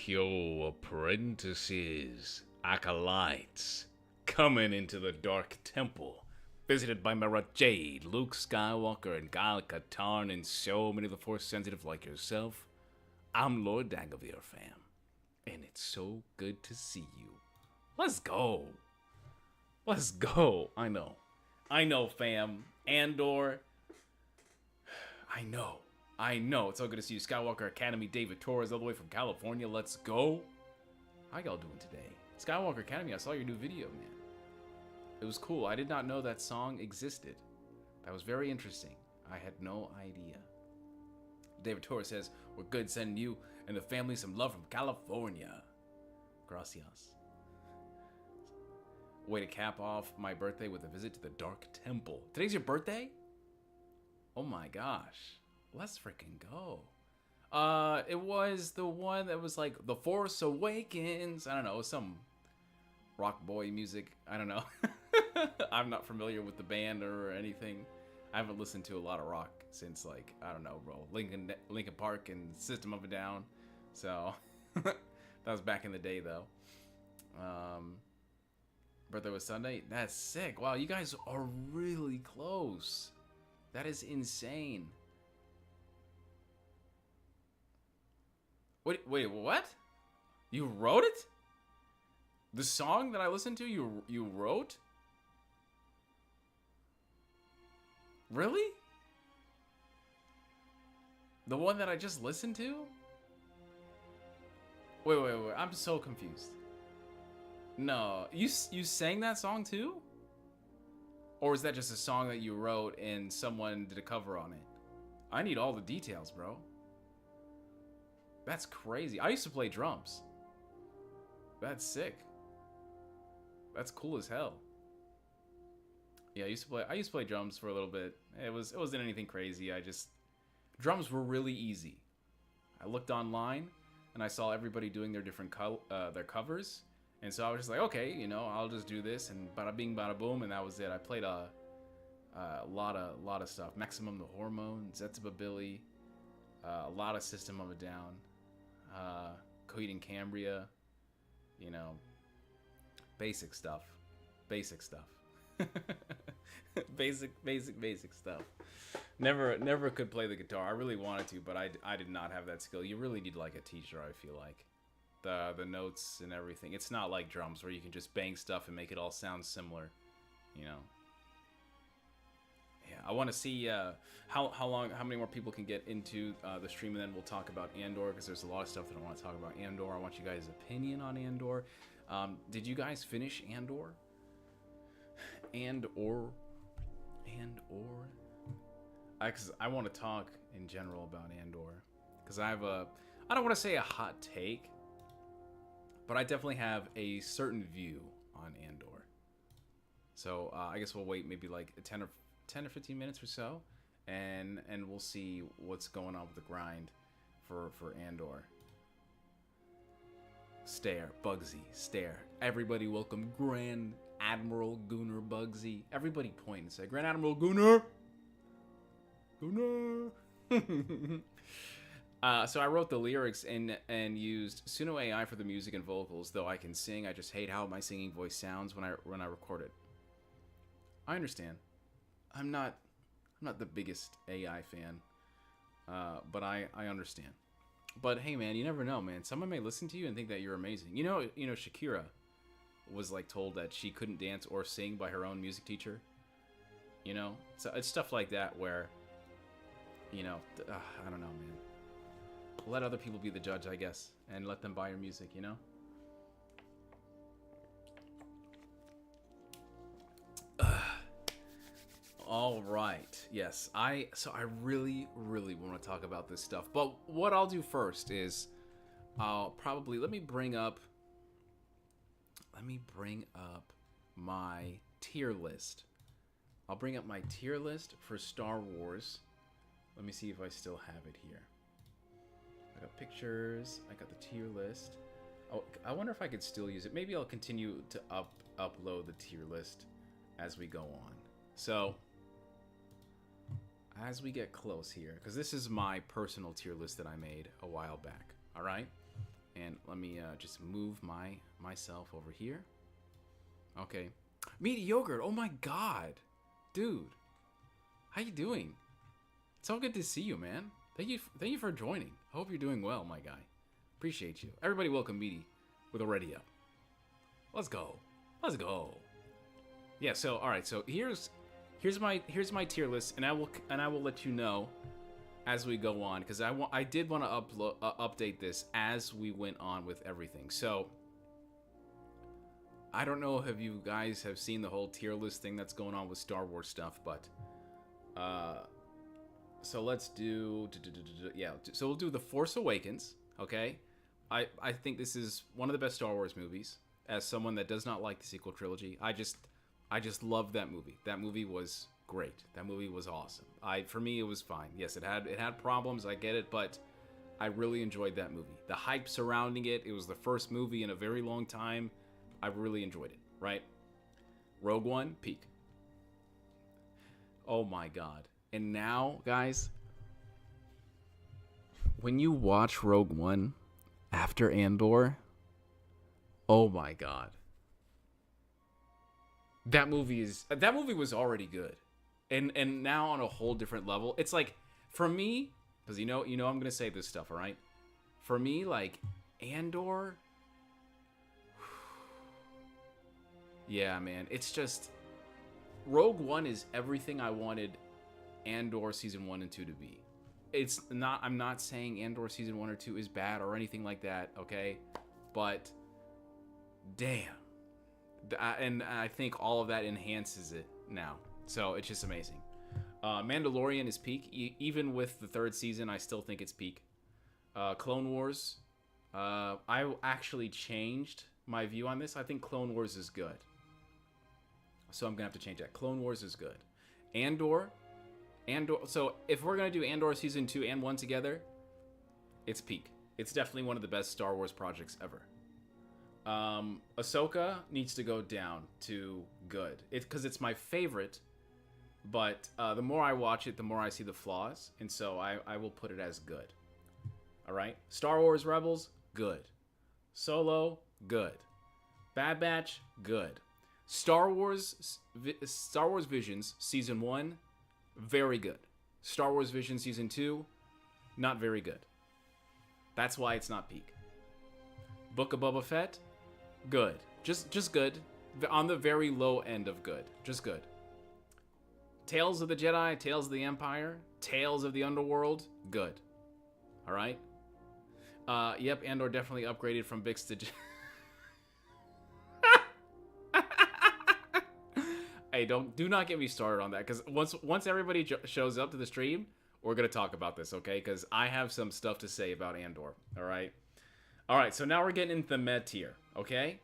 Yo, apprentices, acolytes, coming into the Dark Temple, visited by Mara Jade, Luke Skywalker, and Gal Katarn, and so many of the Force-sensitive like yourself. I'm Lord Dagovere, fam, and it's so good to see you. Let's go. Let's go. I know, fam. Andor. I know. It's so good to see you. Skywalker Academy, David Torres, all the way from California. Let's go. How y'all doing today? Skywalker Academy, I saw your new video, man. It was cool. I did not know that song existed. That was very interesting. I had no idea. David Torres says, we're good sending you and the family some love from California. Gracias. Way to cap off my birthday with a visit to the Dark Temple. Today's your birthday? Oh my gosh. Let's freaking go. It was the one that was like The Force Awakens. I don't know, some rock boy music. I don't know. I'm not familiar with the band or anything. I haven't listened to a lot of rock since, like, I don't know, bro, Linkin Park and System of a Down. So that was back in the day, though. Birthday was Sunday. That's sick. Wow, you guys are really close. That is insane. Wait, what? You wrote it? The song that I listened to, you wrote? Really? The one that I just listened to? Wait. I'm so confused. No, you sang that song too? Or is that just a song that you wrote and someone did a cover on it? I need all the details, bro. That's crazy. I used to play drums. That's sick. That's cool as hell. Yeah, I used to play drums for a little bit. It wasn't anything crazy. Drums were really easy. I looked online and I saw everybody doing their different their covers, and so I was just like, okay, you know, I'll just do this, and bada bing, bada boom, and that was it. I played a lot of stuff. Maximum the Hormone, Zetsuba Billy, a lot of System of a Down, Coheed and Cambria, you know, basic stuff. Basic stuff. basic stuff. Never could play the guitar. I really wanted to, but I did not have that skill. You really need like a teacher, I feel like. The notes and everything. It's not like drums where you can just bang stuff and make it all sound similar, you know. Yeah, I want to see how many more people can get into the stream, and then we'll talk about Andor, because there's a lot of stuff that I want to talk about Andor. I want you guys' opinion on Andor. Did you guys finish Andor? Andor. Because I want to talk in general about Andor, because I have I don't want to say a hot take, but I definitely have a certain view on Andor. So I guess we'll wait maybe like 10 or 15 minutes or so, and we'll see what's going on with the grind for Andor. Stare, Bugsy, stare. Everybody welcome Grand Admiral Gunnar Bugsy. Everybody point and say, Grand Admiral Gunnar! Gunnar! So I wrote the lyrics and used Suno AI for the music and vocals. Though I can sing, I just hate how my singing voice sounds when I record it. I understand. I'm not the biggest AI fan, but I understand. But hey, man, you never know, man. Someone may listen to you and think that you're amazing. You know, Shakira was like told that she couldn't dance or sing by her own music teacher. You know, so it's stuff like that where, you know, I don't know, man. Let other people be the judge, I guess, and let them buy your music, you know? All right. Yes, so I really want to talk about this stuff. But what I'll do first is I'll probably let me bring up my tier list. I'll bring up my tier list for Star Wars. Let me see if I still have it here. I got pictures. I got the tier list. Oh, I wonder if I could still use it. Maybe I'll continue to upload the tier list as we go on. So as we get close here, because this is my personal tier list that I made a while back. All right. And let me just move myself over here. Okay. Meaty Yogurt, oh my god. Dude. How you doing? It's so good to see you, man. Thank you for joining. I hope you're doing well, my guy. Appreciate you. Everybody welcome Meaty with a ready up. Let's go. Let's go. Yeah, so alright, so here's my tier list, and I will let you know as we go on, because I did want to update this as we went on with everything. So I don't know if you guys have seen the whole tier list thing that's going on with Star Wars stuff, but so let's do yeah. So we'll do The Force Awakens. Okay, I think this is one of the best Star Wars movies. As someone that does not like the sequel trilogy, I just love that movie. That movie was great. That movie was awesome. For me, it was fine. Yes, it had problems. I get it, but I really enjoyed that movie. The hype surrounding it. It was the first movie in a very long time. I really enjoyed it. Right? Rogue One, peak. Oh my god. And now, guys, when you watch Rogue One after Andor, oh my god. That movie was already good. And now on a whole different level. It's like, for me, because you know I'm gonna say this stuff, alright? For me, like, Andor, yeah, man, it's just, Rogue One is everything I wanted Andor season 1 and 2 to be. It's not, I'm not saying Andor season 1 or 2 is bad or anything like that, okay? But damn. And I think all of that enhances it now. So it's just amazing. Mandalorian is peak. Even with the 3rd season, I still think it's peak. Clone Wars. I actually changed my view on this. I think Clone Wars is good. So I'm going to have to change that. Clone Wars is good. Andor. So if we're going to do Andor season 2 and 1 together, it's peak. It's definitely one of the best Star Wars projects ever. Ahsoka needs to go down to good. Because it's my favorite, but the more I watch it, the more I see the flaws, and so I will put it as good. Alright? Star Wars Rebels, good. Solo, good. Bad Batch, good. Star Wars Visions Season 1, very good. Star Wars Visions Season 2, not very good. That's why it's not peak. Book of Boba Fett, good. Just good. On the very low end of good. Just good. Tales of the Jedi, Tales of the Empire, Tales of the Underworld, good. Alright? Yep, Andor definitely upgraded from Bix to... Hey, do not get me started on that, because once everybody shows up to the stream, we're going to talk about this, okay? Because I have some stuff to say about Andor, alright? Alright, so now we're getting into the med tier, okay?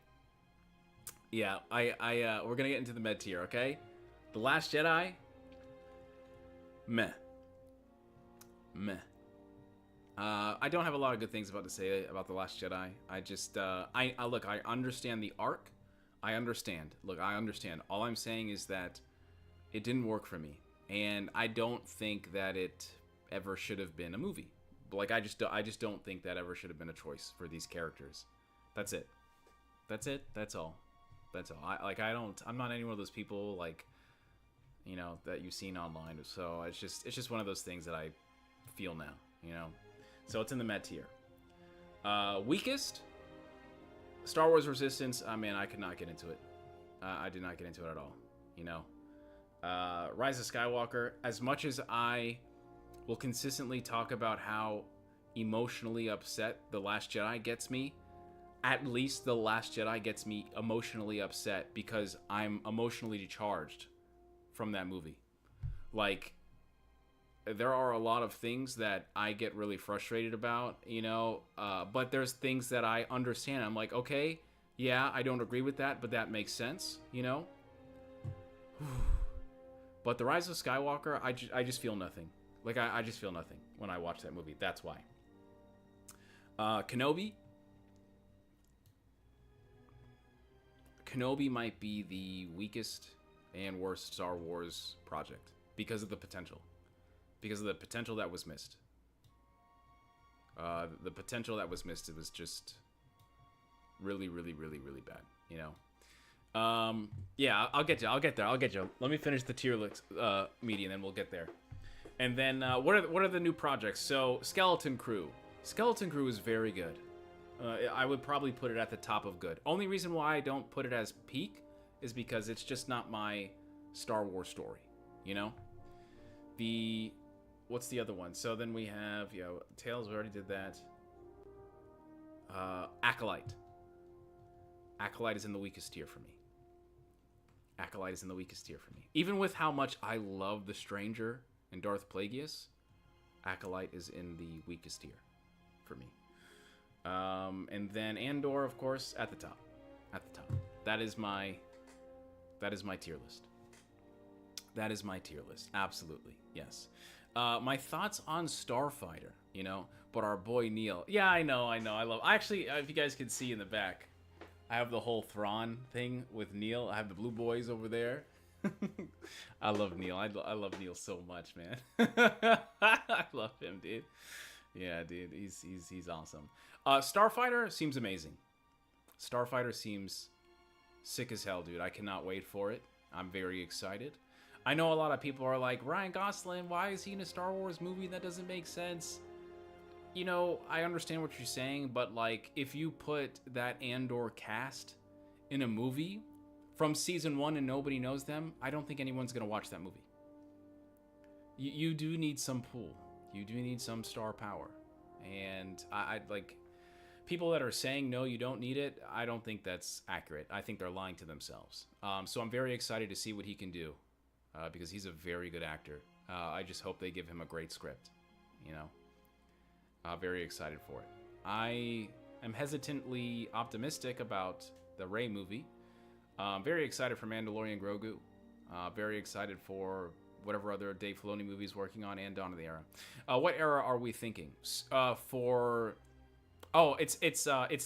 Yeah, we're gonna get into the med tier, okay? The Last Jedi, meh. I don't have a lot of good things to say about The Last Jedi. I just, look, I understand the arc. I understand. Look, I understand. All I'm saying is that it didn't work for me. And I don't think that it ever should have been a movie. Like, I just don't think that ever should have been a choice for these characters. That's it. That's it. That's all. That's all. I'm not any one of those people, like, you know, that you've seen online. So it's just one of those things that I feel now, you know. So it's in the med tier. Weakest, Star Wars Resistance. Man, I could not get into it. I did not get into it at all, you know. Rise of Skywalker, as much as I will consistently talk about how emotionally upset The Last Jedi gets me, at least The Last Jedi gets me emotionally upset because I'm emotionally charged from that movie. Like, there are a lot of things that I get really frustrated about, you know, but there's things that I understand. I'm like, okay, yeah, I don't agree with that, but that makes sense, you know? But The Rise of Skywalker, I just feel nothing. Like, I just feel nothing when I watch that movie. That's why. Kenobi might be the weakest and worst Star Wars project because of the potential. Because of the potential that was missed. The potential that was missed, it was just really, really, really, really bad. You know. Yeah, I'll get you. I'll get there. I'll get you. Let me finish the tier list media, and then we'll get there. And then what are the new projects? So Skeleton Crew. Skeleton Crew is very good. I would probably put it at the top of good. Only reason why I don't put it as peak is because it's just not my Star Wars story. You know. What's the other one? So then we have, Tales, we already did that. Acolyte. Acolyte is in the weakest tier for me. Acolyte is in the weakest tier for me. Even with how much I love The Stranger and Darth Plagueis, Acolyte is in the weakest tier for me. And then Andor, of course, at the top. At the top. That is my tier list. That is my tier list. Absolutely. Yes. My thoughts on Starfighter, but our boy Neil. Yeah, I know. Actually, if you guys can see in the back, I have the whole Thrawn thing with Neil. I have the blue boys over there. I love Neil. I love Neil so much, man. I love him, dude. Yeah, dude. He's awesome. Starfighter seems amazing. Starfighter seems sick as hell, dude. I cannot wait for it. I'm very excited. I know a lot of people are like, Ryan Gosling, why is he in a Star Wars movie? That doesn't make sense. I understand what you're saying, but like, if you put that Andor cast in a movie from season 1 and nobody knows them, I don't think anyone's gonna watch that movie. You do need some pull. You do need some star power. And I like, people that are saying, no, you don't need it, I don't think that's accurate. I think they're lying to themselves. So I'm very excited to see what he can do. Because he's a very good actor. I just hope they give him a great script, very excited for it. I am hesitantly optimistic about the Rey movie. Very excited for Mandalorian Grogu. Very excited for whatever other Dave Filoni movie he's working on, and Dawn of the Era. What era are we thinking? It's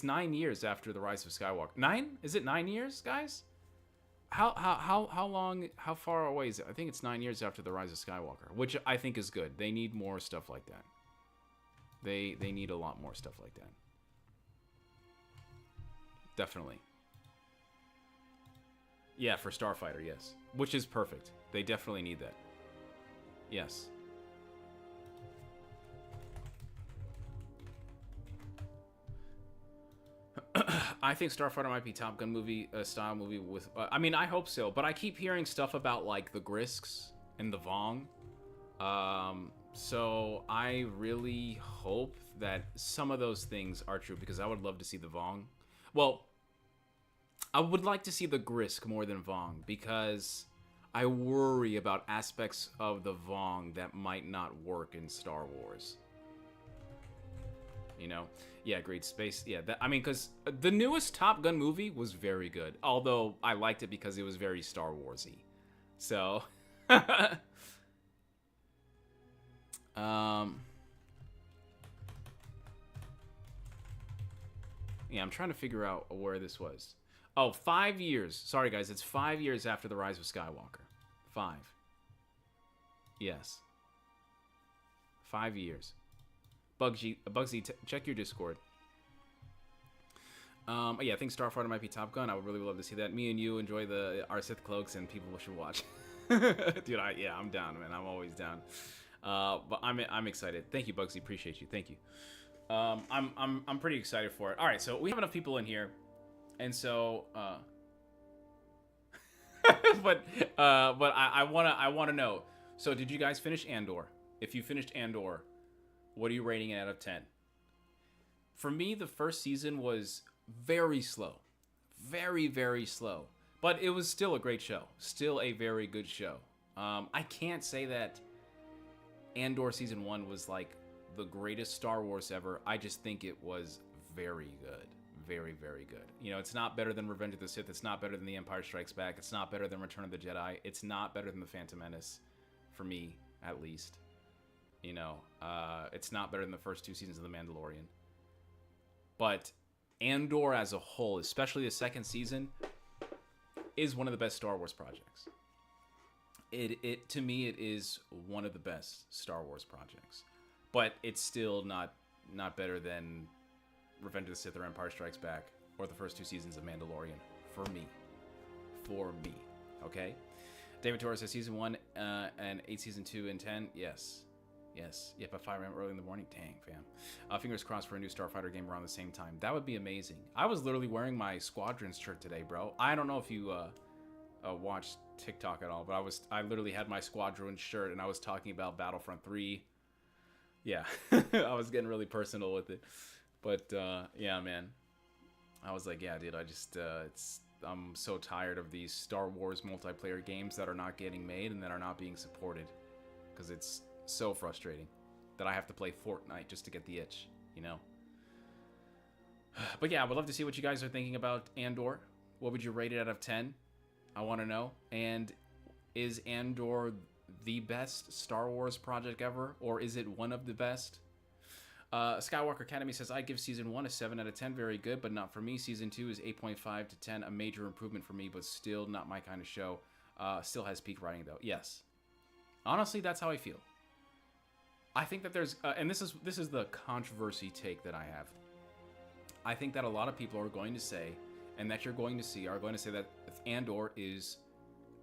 9 years after the Rise of Skywalker. 9? Is it 9 years, guys? How long, how far away is it? I think it's 9 years after the Rise of Skywalker, which I think is good. They need more stuff like that. They need a lot more stuff like that. Definitely. Yeah, for Starfighter, yes. Which is perfect. They definitely need that. Yes. I think Starfighter might be Top Gun movie style movie with. I hope so, but I keep hearing stuff about like the Grisks and the Vong. So I really hope that some of those things are true, because I would love to see the Vong. Well, I would like to see the Grisk more than Vong, because I worry about aspects of the Vong that might not work in Star Wars. Yeah, great space. Yeah, because the newest Top Gun movie was very good. Although I liked it because it was very Star Wars-y. So, yeah, I'm trying to figure out where this was. Oh, 5 years. Sorry, guys, it's 5 years after the Rise of Skywalker. 5. Yes. 5 years. Bugsy, check your Discord. Yeah, I think Starfighter might be Top Gun. I would really love to see that. Me and you enjoy our Sith cloaks, and people should watch. Dude, I'm down, man. I'm always down. But I'm excited. Thank you, Bugsy. Appreciate you. Thank you. I'm pretty excited for it. All right, so we have enough people in here, and so but I wanna know. So did you guys finish Andor? If you finished Andor, what are you rating it out of 10? For me, the first season was very slow. Very, very slow. But it was still a great show. Still a very good show. I can't say that Andor Season 1 was like the greatest Star Wars ever. I just think it was very good. Very, very good. It's not better than Revenge of the Sith. It's not better than The Empire Strikes Back. It's not better than Return of the Jedi. It's not better than The Phantom Menace. For me, at least. It's not better than the first 2 seasons of The Mandalorian. But Andor as a whole, especially the second season, is one of the best Star Wars projects. To me, it is one of the best Star Wars projects. But it's still not not better than Revenge of the Sith or Empire Strikes Back or the first 2 seasons of Mandalorian. For me. Okay? David Torres says season 1 and 8 season 2 and 10. Yes. Yep, at 5 a.m. early in the morning. Dang, fam. Fingers crossed for a new Starfighter game around the same time. That would be amazing. I was literally wearing my Squadrons shirt today, bro. I don't know if you watched TikTok at all, but I literally had my Squadron shirt and I was talking about Battlefront 3. Yeah, I was getting really personal with it. But yeah, man. I was like, yeah, dude, I'm so tired of these Star Wars multiplayer games that are not getting made and that are not being supported. Because it's so frustrating that I have to play Fortnite just to get the itch, you know? But yeah, I would love to see what you guys are thinking about Andor. What would you rate it out of 10? I want to know. And is Andor the best Star Wars project ever? Or is it one of the best? Skywalker Academy says, I give season 1 a 7 out of 10. Very good, but not for me. Season 2 is 8.5 to 10. A major improvement for me, but still not my kind of show. Still has peak writing, though. Yes. Honestly, that's how I feel. I think that there's... and this is the controversy take that I have. I think that a lot of people are going to say, and that you're going to see, are going to say that Andor is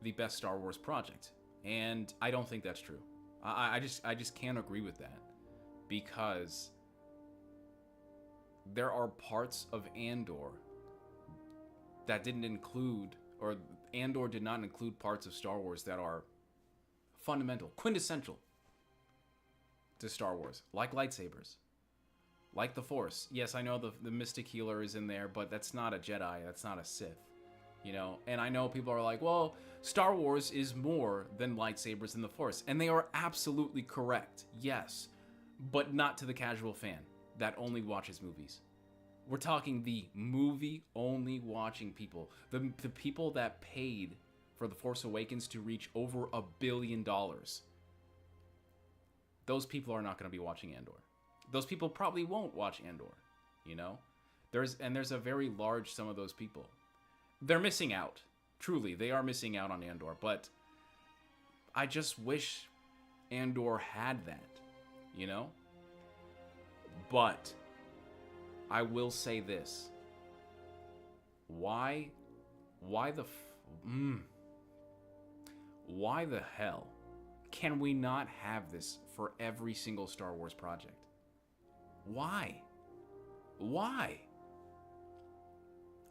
the best Star Wars project. And I don't think that's true. I just can't agree with that. Because there are parts of Andor that didn't include, or Andor did not include parts of Star Wars that are fundamental, quintessential to Star Wars, like lightsabers, like the Force. Yes, I know the Mystic Healer is in there, but that's not a Jedi, that's not a Sith, you know? And I know people are like, well, Star Wars is more than lightsabers and the Force, and they are absolutely correct, yes, but not to the casual fan that only watches movies. We're talking the movie-only watching people, the people that paid for The Force Awakens to reach over $1 billion. Those people are not going to be watching Andor. Those people probably won't watch Andor, you know? There's a very large sum of those people. They're missing out. Truly, they are missing out on Andor, but I just wish Andor had that, you know? But I will say this. Why the hell can we not have this for every single Star Wars project? Why?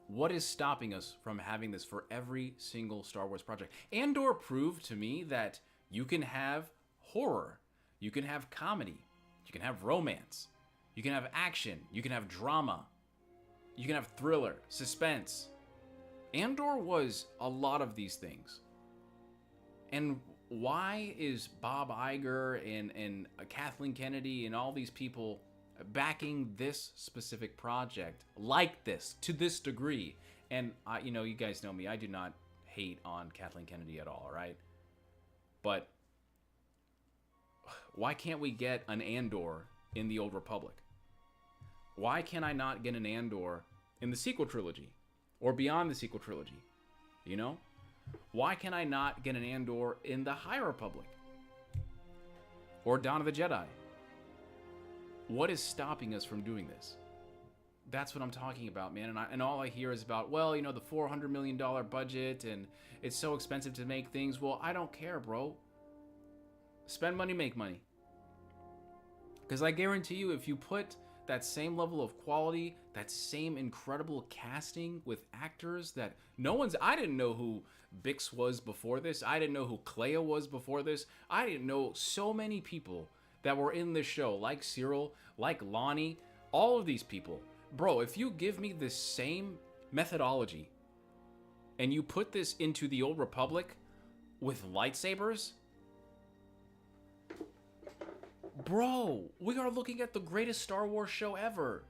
What is stopping us from having this for every single Star Wars project? Andor proved to me that you can have horror, you can have comedy, you can have romance, you can have action, you can have drama, you can have thriller, suspense. Andor was a lot of these things. And why is Bob Iger and Kathleen Kennedy and all these people backing this specific project like this, to this degree? And, you know, you guys know me. I do not hate on Kathleen Kennedy at all, right? But why can't we get an Andor in the Old Republic? Why can I not get an Andor in the sequel trilogy or beyond the sequel trilogy? You know? Why can I not get an Andor in the High Republic or Dawn of the Jedi? What is stopping us from doing this? That's what I'm talking about, man. And all I hear is about, well, you know, the $400 million budget and it's so expensive to make things. Well, I don't care, bro. Spend money, make money. Because I guarantee you, if you put that same level of quality, that same incredible casting with actors that I didn't know who Bix was before this. I didn't know who Clea was before this. I didn't know so many people that were in this show, like Cyril, like Lonnie, all of these people. Bro, if you give me the same methodology and you put this into the Old Republic with lightsabers, bro, we are looking at the greatest Star Wars show ever.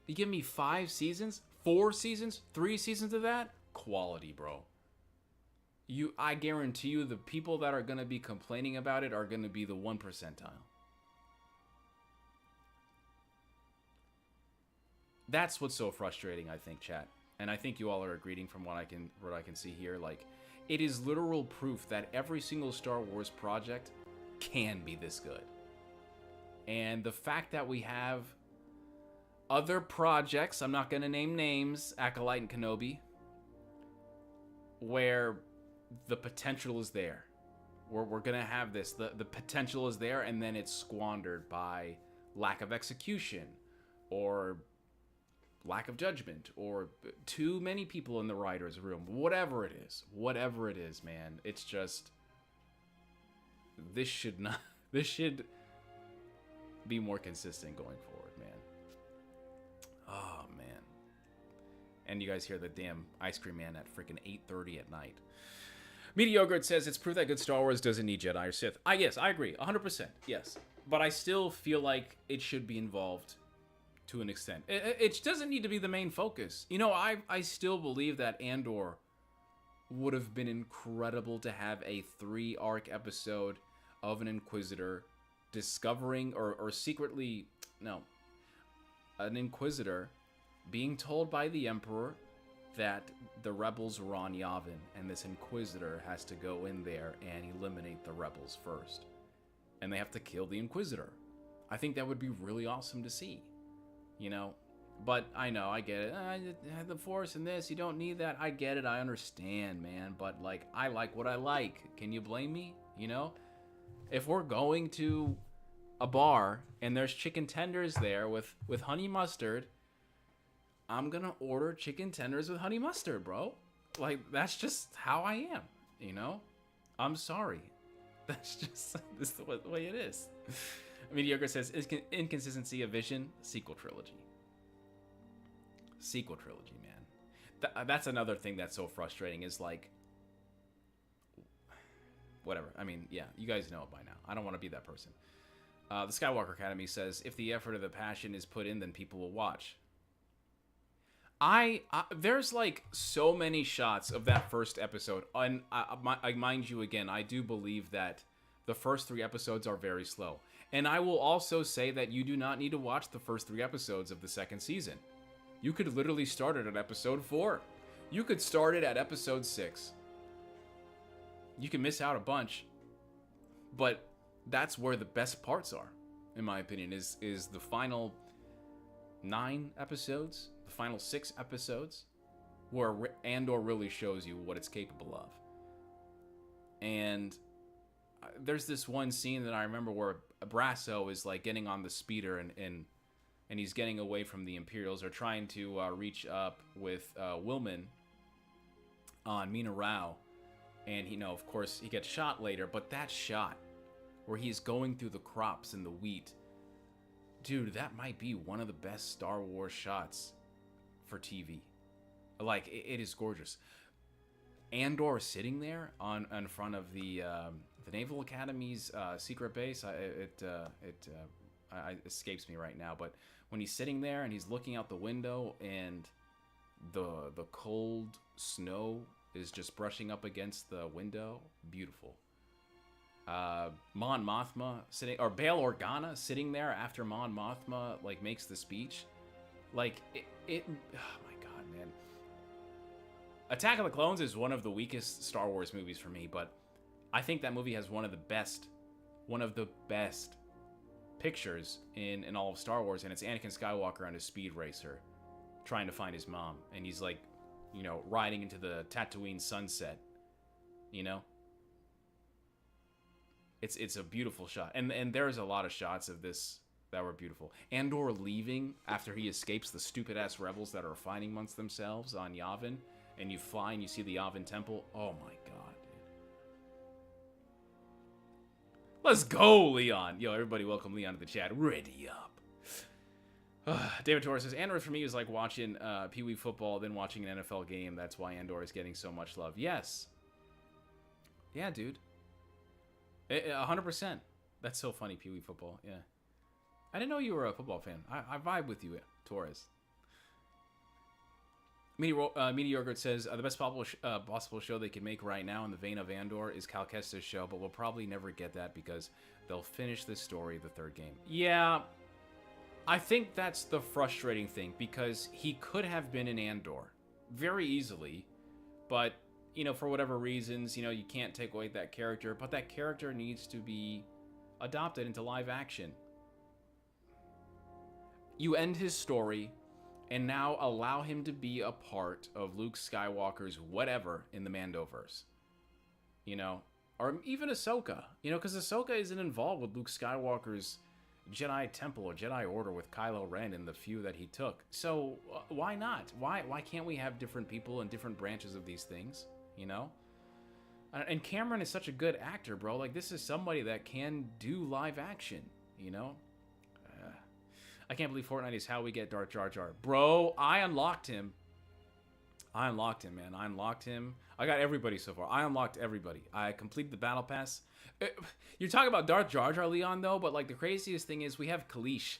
You give me 5 seasons, 4 seasons, 3 seasons of that? Quality, bro. I guarantee you the people that are going to be complaining about it are going to be the 1 percentile. That's what's so frustrating, I think, chat. And I think you all are agreeing from what I can see here. Like, it is literal proof that every single Star Wars project can be this good. And the fact that we have other projects, I'm not going to name names, Acolyte and Kenobi, where the potential is there. We're going to have this. The potential is there, and then it's squandered by lack of execution or lack of judgment or too many people in the writer's room. Whatever it is, man. It's just, this should be more consistent going forward, man. Oh, man. And you guys hear the damn ice cream man at freaking 8:30 at night. Mediocre says it's proof that good Star Wars doesn't need Jedi or Sith. Yes, I agree. 100%. Yes. But I still feel like it should be involved to an extent. It doesn't need to be the main focus. You know, I still believe that Andor would have been incredible to have a 3-arc episode of an Inquisitor discovering or secretly... No. An Inquisitor being told by the Emperor that the rebels were on Yavin, and this Inquisitor has to go in there and eliminate the rebels first. And they have to kill the Inquisitor. I think that would be really awesome to see. You know? But I know, I get it. The Force and this, you don't need that. I get it, I understand, man. But, like, I like what I like. Can you blame me? You know? If we're going to a bar and there's chicken tenders there with honey mustard, I'm gonna order chicken tenders with honey mustard, bro. Like, that's just how I am, you know? I'm sorry. That's just this is the way it is. Mediocre says, inconsistency of vision, sequel trilogy. Sequel trilogy, man. That's another thing that's so frustrating is, like, whatever. I mean, yeah, you guys know it by now. I don't want to be that person. The Skywalker Academy says, if the effort of the passion is put in, then people will watch. There's like so many shots of that first episode, and I mind you again, I do believe that the first 3 episodes are very slow, and I will also say that you do not need to watch the first 3 episodes of the second season. You could literally start it at episode 4. You could start it at episode 6. You can miss out a bunch, but that's where the best parts are, in my opinion, is the final 9 episodes. The final 6 episodes, where Andor really shows you what it's capable of. And there's this one scene that I remember where Brasso is like getting on the speeder and he's getting away from the Imperials, or trying to reach up with Wilman on Mina Rao, and of course he gets shot later. But that shot where he's going through the crops and the wheat, dude, that might be one of the best Star Wars shots for TV. Like, it is gorgeous. Andor sitting there in front of the Naval Academy's secret base. It escapes me right now, but when he's sitting there and he's looking out the window and the cold snow is just brushing up against the window, beautiful. Mon Mothma sitting, or Bail Organa sitting there after Mon Mothma like makes the speech. Like, it oh my god, man. Attack of the Clones is one of the weakest Star Wars movies for me, but I think that movie has one of the best pictures in all of Star Wars, and it's Anakin Skywalker on his speed racer trying to find his mom, and he's like, riding into the Tatooine sunset, It's a beautiful shot, and there's a lot of shots of this that were beautiful. Andor leaving after he escapes the stupid-ass rebels that are fighting amongst themselves on Yavin, and you fly and you see the Yavin Temple. Oh my god, dude. Let's go, Leon. Yo, everybody welcome Leon to the chat. Ready up. David Torres says, Andor for me is like watching Pee Wee football, then watching an NFL game. That's why Andor is getting so much love. Yes. Yeah, dude. 100%. That's so funny, Pee Wee football. Yeah. I didn't know you were a football fan. I vibe with you, Torres. Mediocre says, the best possible show they can make right now in the vein of Andor is Cal Kestis' show, but we'll probably never get that because they'll finish this story the 3rd game. Yeah, I think that's the frustrating thing, because he could have been in Andor very easily, but, for whatever reasons, you can't take away that character, but that character needs to be adopted into live action. you end his story and now allow him to be a part of Luke Skywalker's whatever in the Mandoverse. You know? Or even Ahsoka. You know, because Ahsoka isn't involved with Luke Skywalker's Jedi Temple or Jedi Order with Kylo Ren and the few that he took. So, why not? Why can't we have different people in different branches of these things? You know? And Cameron is such a good actor, bro. Like, this is somebody that can do live action, you know? I can't believe Fortnite is how we get Darth Jar Jar. Bro, I unlocked him. I unlocked him, man. I unlocked him. I got everybody so far. I unlocked everybody. I completed the battle pass. You're talking about Darth Jar Jar, Leon, though, but, like, the craziest thing is we have Kalish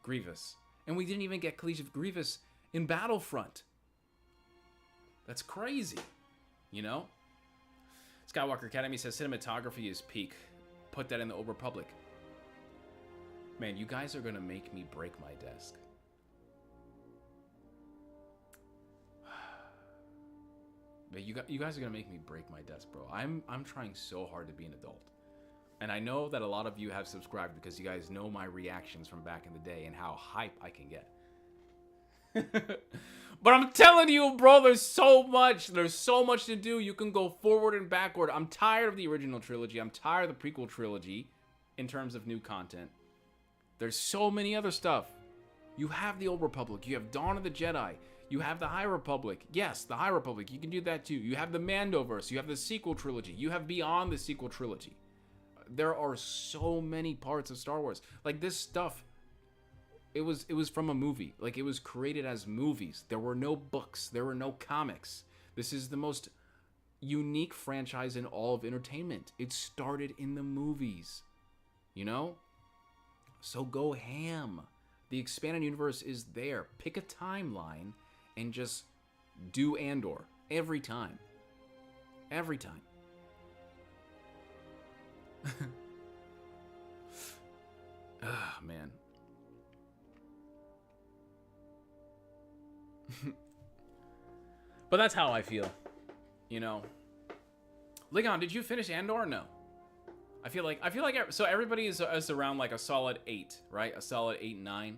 Grievous. And we didn't even get Kalish Grievous in Battlefront. That's crazy, you know? Skywalker Academy says cinematography is peak. Put that in the Old Republic. Man, you guys are gonna make me break my desk. But you guys are gonna make me break my desk, bro. I'm trying so hard to be an adult. And I know that a lot of you have subscribed because you guys know my reactions from back in the day and how hype I can get. But I'm telling you, bro, there's so much to do. You can go forward and backward. I'm tired of the original trilogy. I'm tired of the prequel trilogy in terms of new content. There's so many other stuff. You have the Old Republic. You have Dawn of the Jedi. You have the High Republic. Yes, the High Republic. You can do that too. You have the Mandoverse. You have the sequel trilogy. You have beyond the sequel trilogy. There are so many parts of Star Wars. Like, this stuff, it was from a movie. Like, it was created as movies. There were no books. There were no comics. This is the most unique franchise in all of entertainment. It started in the movies. You know? So go ham. The expanded universe is there. Pick a timeline and just do Andor. Every time. Every time. Ah, man. But that's how I feel. You know. Legon, did you finish Andor or no? I feel like so everybody is around like a solid 8, right? A solid 8, 9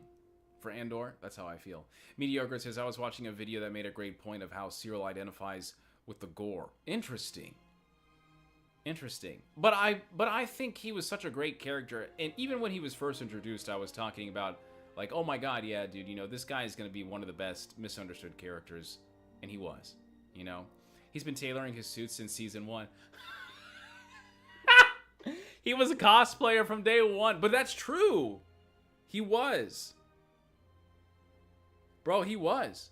for Andor. That's how I feel. Mediocre says, I was watching a video that made a great point of how Cyril identifies with the gore. Interesting. But I think he was such a great character, and even when he was first introduced, I was talking about like, oh my god, yeah, dude, you know, this guy is gonna be one of the best misunderstood characters, and he was. You know, he's been tailoring his suits since season 1. He was a cosplayer from day 1, but that's true. He was. Bro, he was.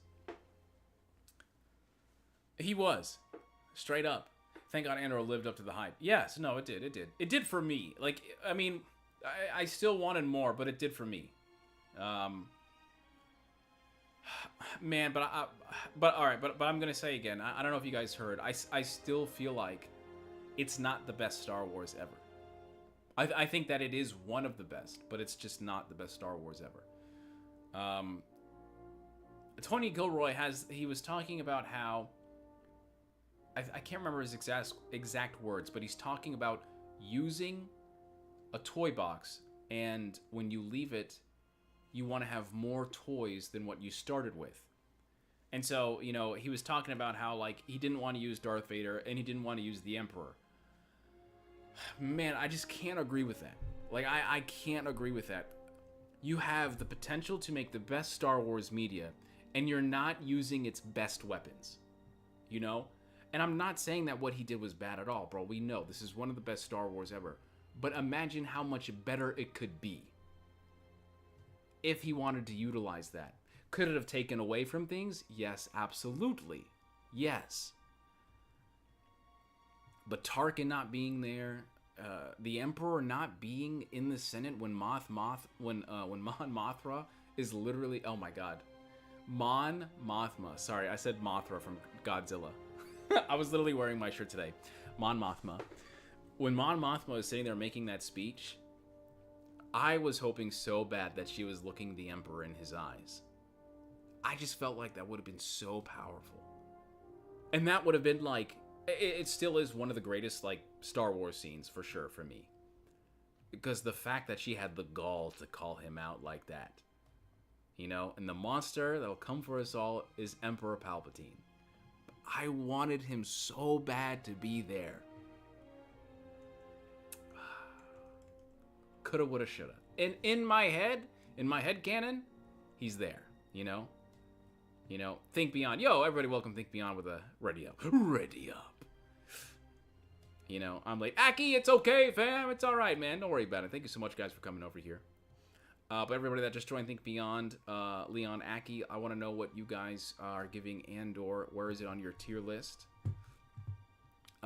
He was. Straight up. Thank God Andor lived up to the hype. Yes, no, it did. It did for me. Like, I mean, I still wanted more, but it did for me. Man, but all right, but I'm gonna say again. I don't know if you guys heard. I still feel like it's not the best Star Wars ever. I think that it is one of the best, but it's just not the best Star Wars ever. Tony Gilroy he was talking about how, I can't remember his exact words, but he's talking about using a toy box, and when you leave it, you want to have more toys than what you started with. And so, you know, he was talking about how, like, he didn't want to use Darth Vader, and he didn't want to use the Emperor. Man, I just can't agree with that. Like, I can't agree with that. You have the potential to make the best Star Wars media, and you're not using its best weapons. You know? And I'm not saying that what he did was bad at all, bro. We know this is one of the best Star Wars ever. But imagine how much better it could be if he wanted to utilize that. Could it have taken away from things? Yes, absolutely. Yes. But Tarkin not being there, the Emperor not being in the Senate when Mon Mothma is literally, oh my god, Mon Mothma. Sorry, I said Mothra from Godzilla. I was literally wearing my shirt today. Mon Mothma. When Mon Mothma was sitting there making that speech, I was hoping so bad that she was looking the Emperor in his eyes. I just felt like that would have been so powerful. And that would have been like, it still is one of the greatest, like, Star Wars scenes, for sure, for me. Because the fact that she had the gall to call him out like that. you know, and the monster that'll come for us all is Emperor Palpatine. I wanted him so bad to be there. Coulda, woulda, shoulda. In my head canon, he's there, you know? You know, Think Beyond. Yo, everybody welcome Think Beyond with a ready up. Ready up. You know, I'm like, Aki, it's okay, fam. It's all right, man. Don't worry about it. Thank you so much, guys, for coming over here. But everybody that just joined Think Beyond, Leon, Aki, I want to know what you guys are giving Andor. Where is it on your tier list?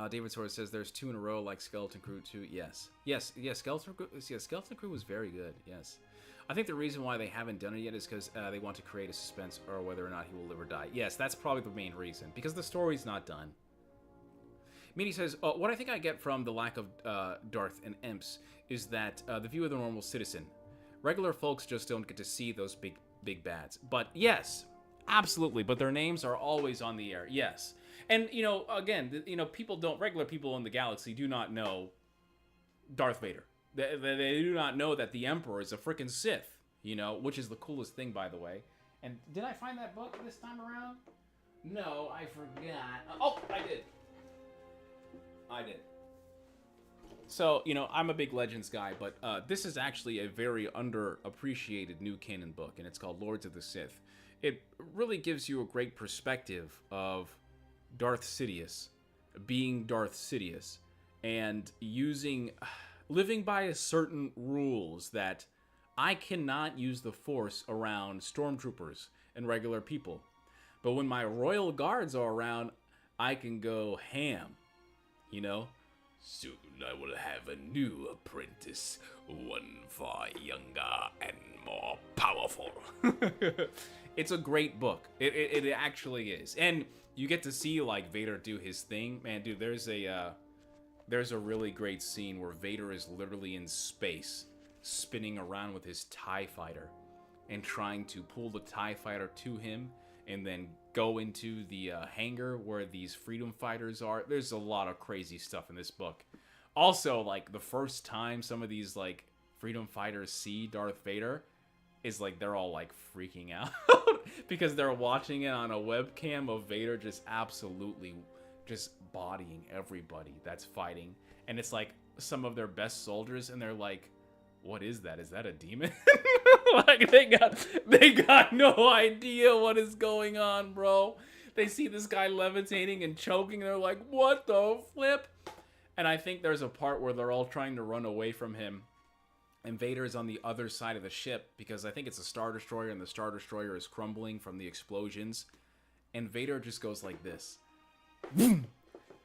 David Torres says there's 2 in a row like Skeleton Crew 2. Yes. Skeleton Crew was very good. Yes. I think the reason why they haven't done it yet is because they want to create a suspense or whether or not he will live or die. Yes, that's probably the main reason. Because the story's not done. Meanie says, what I think I get from the lack of Darth and Imps is that the view of the normal citizen. Regular folks just don't get to see those big bads. But yes, absolutely. But their names are always on the air. Yes. And, you know, again, you know, regular people in the galaxy do not know Darth Vader. They do not know that the Emperor is a freaking Sith, you know, which is the coolest thing, by the way. And did I find that book this time around? No, I forgot. Oh, I did. So, you know, I'm a big Legends guy, but this is actually a very underappreciated new canon book, and it's called Lords of the Sith. It really gives you a great perspective of Darth Sidious being Darth Sidious and living by certain rules that I cannot use the Force around stormtroopers and regular people. But when my royal guards are around, I can go ham, you know? Soon I will have a new apprentice, one far younger and more powerful. It's a great book. It actually is. And you get to see, like, Vader do his thing. Man, dude, there's a really great scene where Vader is literally in space, spinning around with his TIE fighter and trying to pull the TIE fighter to him and then go into the hangar where these freedom fighters are. There's a lot of crazy stuff in this book. Also, like, the first time some of these, like, freedom fighters see Darth Vader is, like, they're all, like, freaking out because they're watching it on a webcam of Vader just absolutely just bodying everybody that's fighting. And it's, like, some of their best soldiers, and they're like, what is that? Is that a demon? Like, they got no idea what is going on, bro. They see this guy levitating and choking, and they're like, what the flip? And I think there's a part where they're all trying to run away from him, and Vader is on the other side of the ship, because I think it's a Star Destroyer, and the Star Destroyer is crumbling from the explosions, and Vader just goes like this. Boom!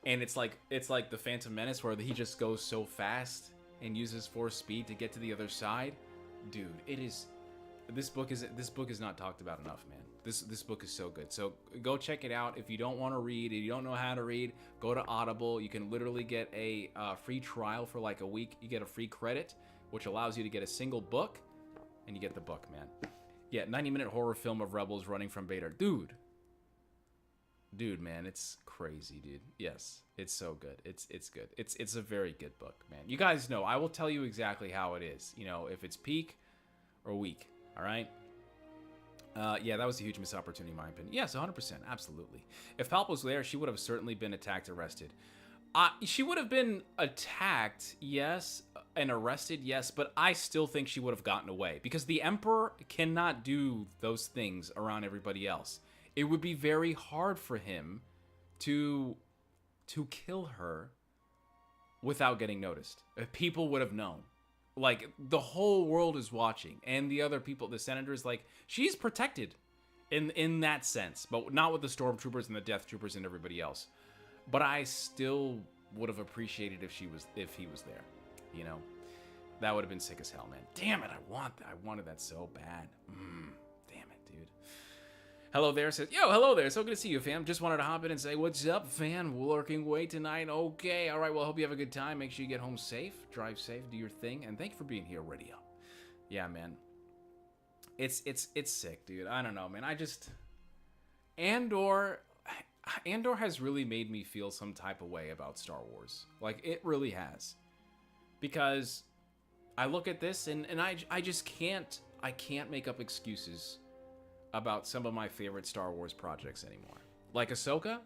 And it's like the Phantom Menace, where he just goes so fast and uses Force speed to get to the other side. Dude, this book is not talked about enough, man. This book is so good. So go check it out. If you don't want to read, if you don't know how to read, go to Audible. You can literally get a free trial for like a week. You get a free credit, which allows you to get a single book, and you get the book, man. Yeah, 90-minute horror film of rebels running from Vader. Dude, man, it's crazy, dude. Yes, it's so good. It's good. It's a very good book, man. You guys know, I will tell you exactly how it is. You know, if it's peak or weak, all right? Yeah, that was a huge missed opportunity in my opinion. Yes, 100%, absolutely. If Palp was there, she would have certainly been attacked, arrested. She would have been attacked, yes, and arrested, yes, but I still think she would have gotten away, because the Emperor cannot do those things around everybody else. It would be very hard for him to kill her without getting noticed. People would have known. Like, the whole world is watching, and the other people, the senators, like, she's protected in that sense, but not with the stormtroopers and the death troopers and everybody else. But I still would have appreciated if he was there, you know? That would have been sick as hell, man. Damn it, I wanted that so bad. Damn it, dude. Hello there says, yo, hello there. So good to see you, fam. Just wanted to hop in and say, what's up, fam? Working way tonight. Okay, all right. Well, I hope you have a good time. Make sure you get home safe, drive safe, do your thing, and thank you for being here, Radio. Yeah, man. It's sick, dude. I don't know, man. Andor has really made me feel some type of way about Star Wars. Like, it really has. Because I look at this and I just can't make up excuses about some of my favorite Star Wars projects anymore. Like Ahsoka.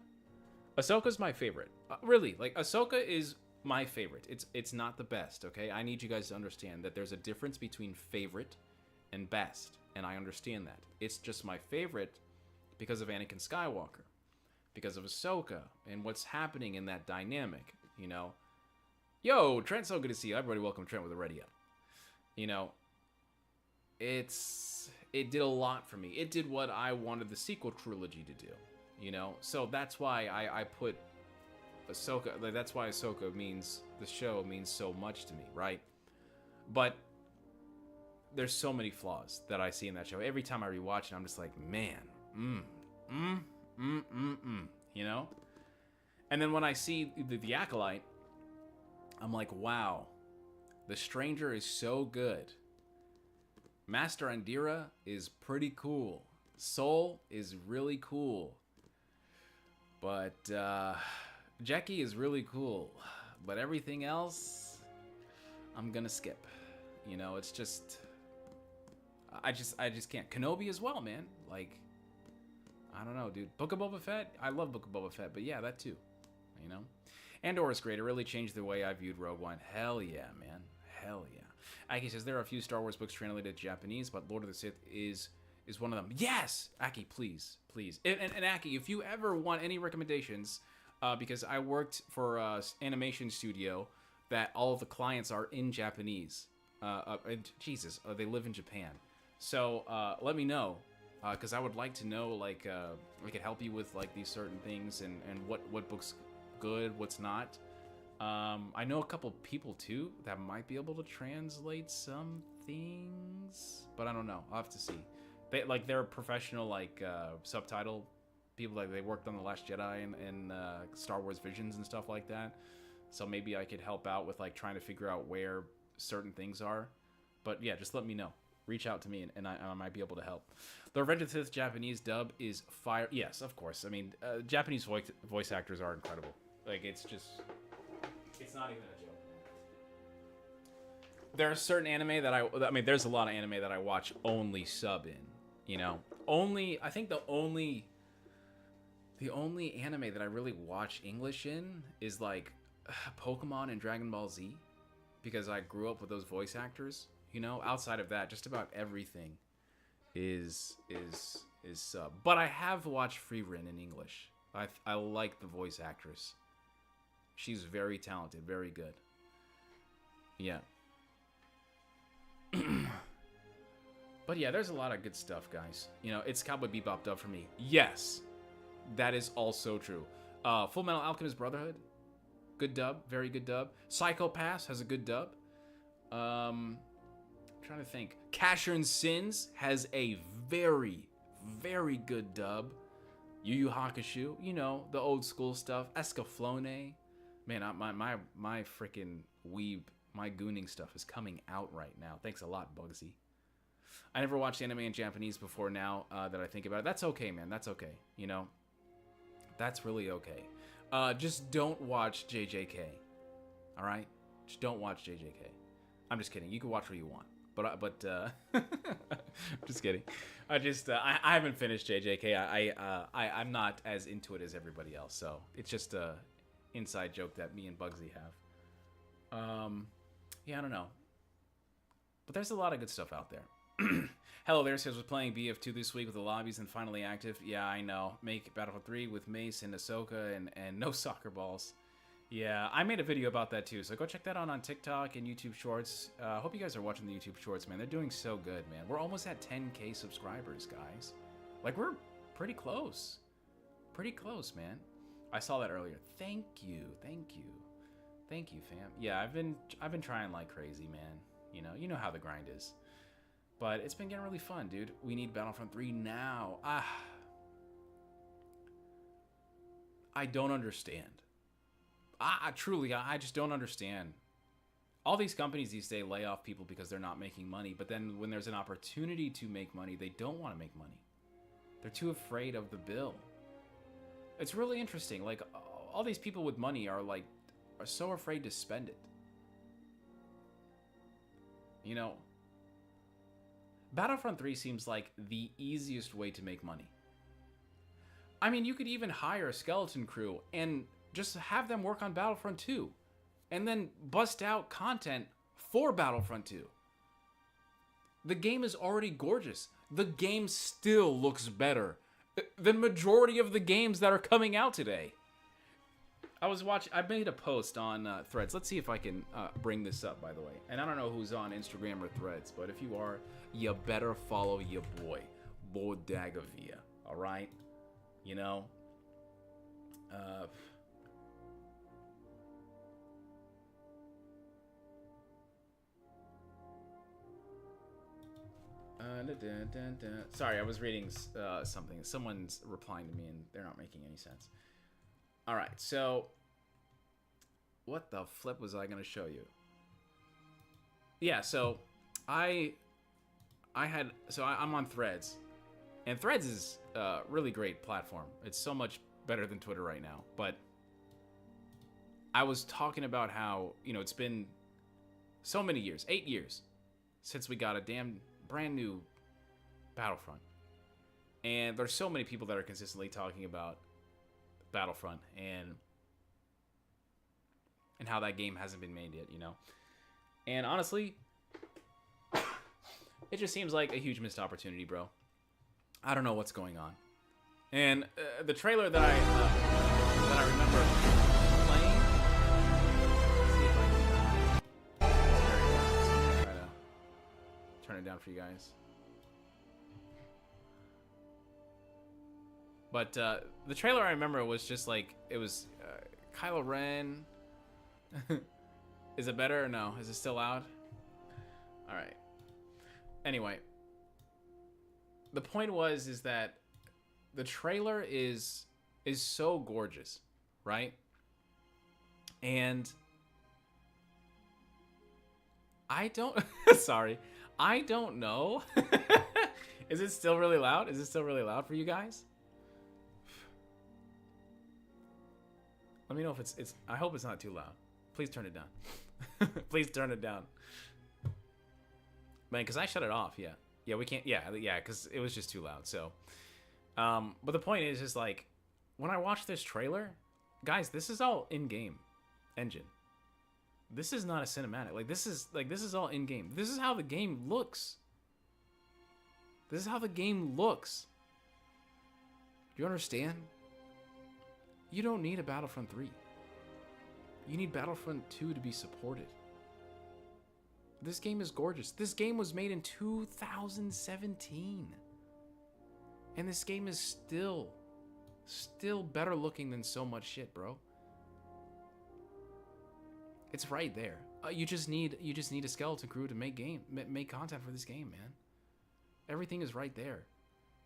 Ahsoka's my favorite. Really, like Ahsoka is my favorite. It's not the best, okay? I need you guys to understand that there's a difference between favorite and best, and I understand that. It's just my favorite because of Anakin Skywalker, because of Ahsoka, and what's happening in that dynamic, you know? Yo, Trent, so good to see you. Everybody welcome Trent with a ready up. You know, it did a lot for me. It did what I wanted the sequel trilogy to do, you know? So that's why I put Ahsoka, like, that's why Ahsoka means, the show means so much to me, right? But there's so many flaws that I see in that show. Every time I rewatch it, I'm just like, man, you know? And then when I see the Acolyte, I'm like, wow, the Stranger is so good. Master Andira is pretty cool. Soul is really cool. But Jackie is really cool. But everything else, I'm gonna skip. You know, it's just, I just can't. Kenobi as well, man. Like, I don't know, dude. Book of Boba Fett? I love Book of Boba Fett, but yeah, that too. You know? Andor is great. It really changed the way I viewed Rogue One. Hell yeah, man. Hell yeah. Aki says, there are a few Star Wars books translated to Japanese, but Lord of the Sith is one of them. Yes! Aki, please. Please. And Aki, if you ever want any recommendations, because I worked for an animation studio that all of the clients are in Japanese. And Jesus, they live in Japan. So let me know, because I would like to know, like, I could help you with, like, these certain things and what books good, what's not. I know a couple people too that might be able to translate some things, but I don't know. I'll have to see. They're professional, like, subtitle people. Like, they worked on The Last Jedi and Star Wars Visions and stuff like that. So maybe I could help out with, like, trying to figure out where certain things are. But yeah, just let me know. Reach out to me, and I might be able to help. The Revenge of the Sith Japanese dub is fire. Yes, of course. I mean, Japanese voice actors are incredible. Like, it's just, it's not even a joke. There's certain anime that I mean, there's a lot of anime that I watch only sub in, you know? I think the only anime that I really watch English in is, like, Pokemon and Dragon Ball Z, because I grew up with those voice actors, you know? Outside of that, just about everything is sub. But I have watched Frieren in English. I like the voice actress. She's very talented, very good. Yeah. But yeah, there's a lot of good stuff, guys. You know, it's Cowboy Bebop dub for me. Yes, that is also true. Full Metal Alchemist Brotherhood, good dub, very good dub. Psycho Pass has a good dub. I'm trying to think. Casshern's Sins has a very, very good dub. Yu Yu Hakusho, you know, the old school stuff. Escaflowne. Man, my freaking weeb, my gooning stuff is coming out right now. Thanks a lot, Bugsy. I never watched anime in Japanese before now that I think about it. That's okay, man. That's okay. You know, that's really okay. Just don't watch JJK. All right? Just don't watch JJK. I'm just kidding. You can watch what you want. But just kidding. I haven't finished JJK. I'm not as into it as everybody else. So it's just a inside joke that me and Bugsy have. Yeah, I don't know. But there's a lot of good stuff out there. Hello there, says was playing BF2 this week with the lobbies and finally active. Yeah, I know. Make Battlefield 3 with Mace and Ahsoka and no soccer balls. Yeah, I made a video about that too, so go check that out on TikTok and YouTube Shorts. Hope you guys are watching the YouTube Shorts, man. They're doing so good, man. We're almost at 10K subscribers, guys. Like, we're pretty close. Pretty close, man. I saw that earlier. Thank you, thank you. Thank you, fam. Yeah, I've been trying like crazy, man. You know how the grind is. But it's been getting really fun, dude. We need Battlefront 3 now. I don't understand. Truly, I just don't understand. All these companies these days lay off people because they're not making money, but then when there's an opportunity to make money, they don't want to make money. They're too afraid of the bill. It's really interesting. Like, all these people with money are so afraid to spend it. You know, Battlefront 3 seems like the easiest way to make money. I mean, you could even hire a skeleton crew and just have them work on Battlefront 2 and then bust out content for Battlefront 2. The game is already gorgeous. The game still looks better than majority of the games that are coming out today. I made a post on Threads. Let's see if I can bring this up, by the way. And I don't know who's on Instagram or Threads, but if you are, you better follow your boy, Lord Dagovere, all right? You know? Sorry, I was reading something. Someone's replying to me, and they're not making any sense. All right, so what the flip was I going to show you? Yeah, so I'm on Threads, and Threads is a really great platform. It's so much better than Twitter right now. But I was talking about how, you know, it's been so many years, 8 years, since we got a damn brand new Battlefront. And there's so many people that are consistently talking about Battlefront and how that game hasn't been made yet, you know. And honestly, it just seems like a huge missed opportunity, bro. I don't know what's going on. And the trailer that I remember playing. Let's see if I can try to turn it down for you guys. But the trailer I remember was just like, it was Kylo Ren. Is it better or no? Is it still loud? All right. Anyway, the point is that the trailer is so gorgeous, right? And I don't sorry. I don't know. Is it still really loud? Is it still really loud for you guys? Let me know if it's I hope it's not too loud. Please turn it down. Please turn it down. Man, because I shut it off, yeah. Yeah, we can't, yeah, because it was just too loud, so. But the point is just like, when I watch this trailer, guys, this is all in-game engine. This is not a cinematic. This is all in-game. This is how the game looks. This is how the game looks. Do you understand? You don't need a Battlefront 3. You need Battlefront 2 to be supported. This game is gorgeous. This game was made in 2017. And this game is still better looking than so much shit, bro. It's right there. You just need a skeleton crew to make content for this game, man. Everything is right there.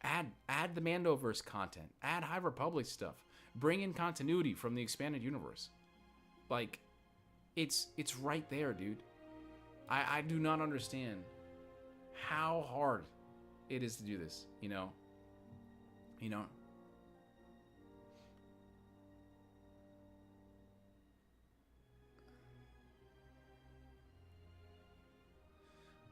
Add the Mandoverse content. Add High Republic stuff. Bring in continuity from the expanded universe. Like, it's right there, dude. I do not understand how hard it is to do this, you know? You know?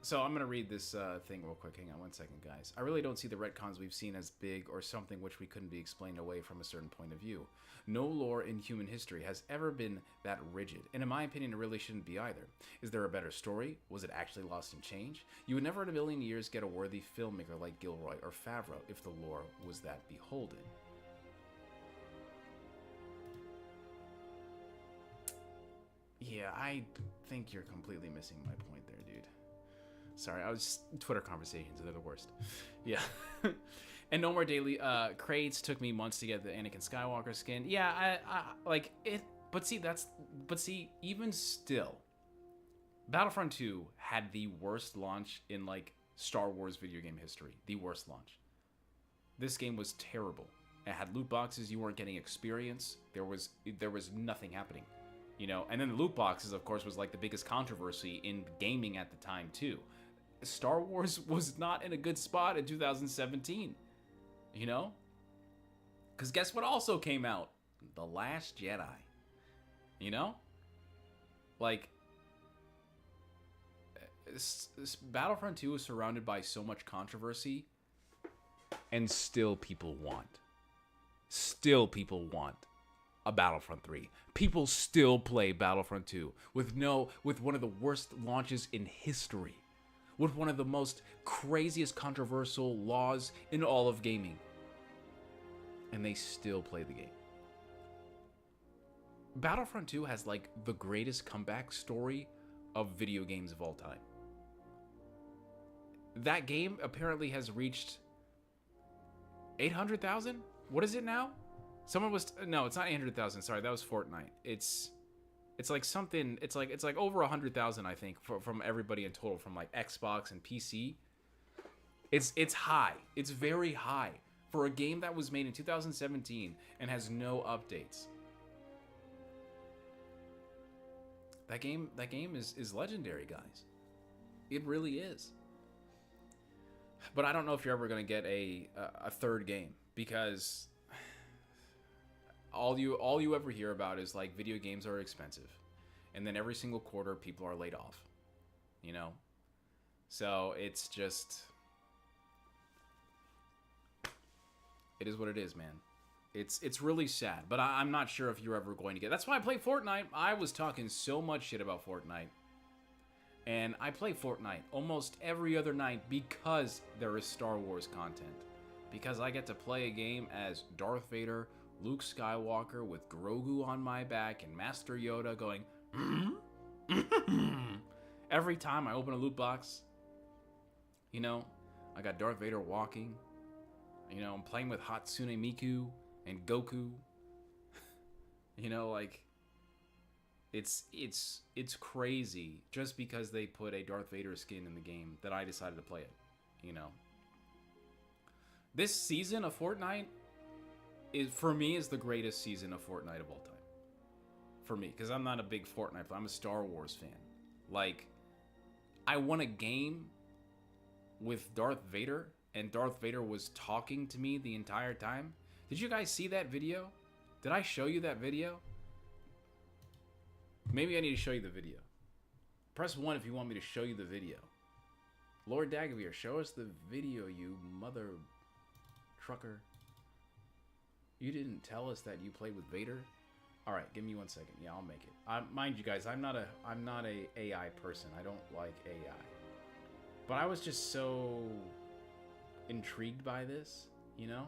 So I'm going to read this thing real quick. Hang on one second, guys. I really don't see the retcons we've seen as big or something which we couldn't be explained away from a certain point of view. No lore in human history has ever been that rigid, and in my opinion, it really shouldn't be either. Is there a better story? Was it actually lost in change? You would never in a million years get a worthy filmmaker like Gilroy or Favreau if the lore was that beholden. Yeah, I think you're completely missing my point there, dude. Sorry, Twitter conversations, they're the worst. Yeah. And no more daily crates. Took me months to get the Anakin Skywalker skin. Yeah, I like it, but see, even still, Battlefront 2 had the worst launch in like Star Wars video game history. The worst launch. This game was terrible. It had loot boxes, you weren't getting experience. There was nothing happening. You know, and then the loot boxes, of course, was like the biggest controversy in gaming at the time too. Star Wars was not in a good spot in 2017. You know? Because guess what also came out? The Last Jedi. You know? Like, this Battlefront 2 is surrounded by so much controversy, and still people want a Battlefront 3. People still play Battlefront 2 with one of the worst launches in history, with one of the most craziest controversial laws in all of gaming, and they still play the game. Battlefront 2 has like the greatest comeback story of video games of all time. That game apparently has reached 800,000? What is it now? No, it's not 800,000. Sorry, that was Fortnite. It's like something. It's like over 100,000, I think, from everybody in total, from like Xbox and PC. It's high. It's very high for a game that was made in 2017 and has no updates. That game is legendary, guys. It really is. But I don't know if you're ever gonna get a third game, because all you ever hear about is like video games are expensive, and then every single quarter people are laid off, you know. So it's just, it is what it is, man. It's really sad, but I'm not sure if you're ever going to get. That's why I play Fortnite. I was talking so much shit about Fortnite, and I play Fortnite almost every other night because there is Star Wars content. Because I get to play a game as Darth Vader, Luke Skywalker, with Grogu on my back and Master Yoda going every time I open a loot box. You know, I got Darth Vader walking. You know, I'm playing with Hatsune Miku and Goku. You know, like, it's crazy just because they put a Darth Vader skin in the game that I decided to play it, you know. This season of Fortnite is, for me, is the greatest season of Fortnite of all time. For me, because I'm not a big Fortnite fan. I'm a Star Wars fan. Like, I won a game with Darth Vader, and Darth Vader was talking to me the entire time. Did you guys see that video? Did I show you that video? Maybe I need to show you the video. Press 1 if you want me to show you the video. Lord Dagovere, show us the video, you mother trucker. You didn't tell us that you played with Vader? Alright, give me 1 second. Yeah, I'll make it. Mind you guys, I'm not a AI person. I don't like AI. But I was just so intrigued by this, you know?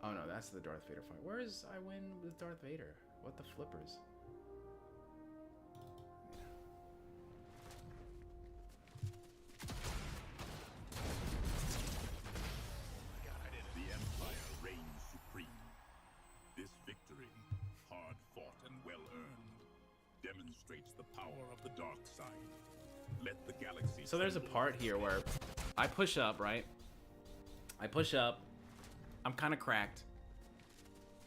Oh no, that's the Darth Vader fight. Where is I win with Darth Vader? What the flippers? The Empire reigns supreme. This victory, hard fought and well earned, demonstrates the power of the dark side. Let the galaxy. So there's a part here where I push up, right? I push up. I'm kind of cracked.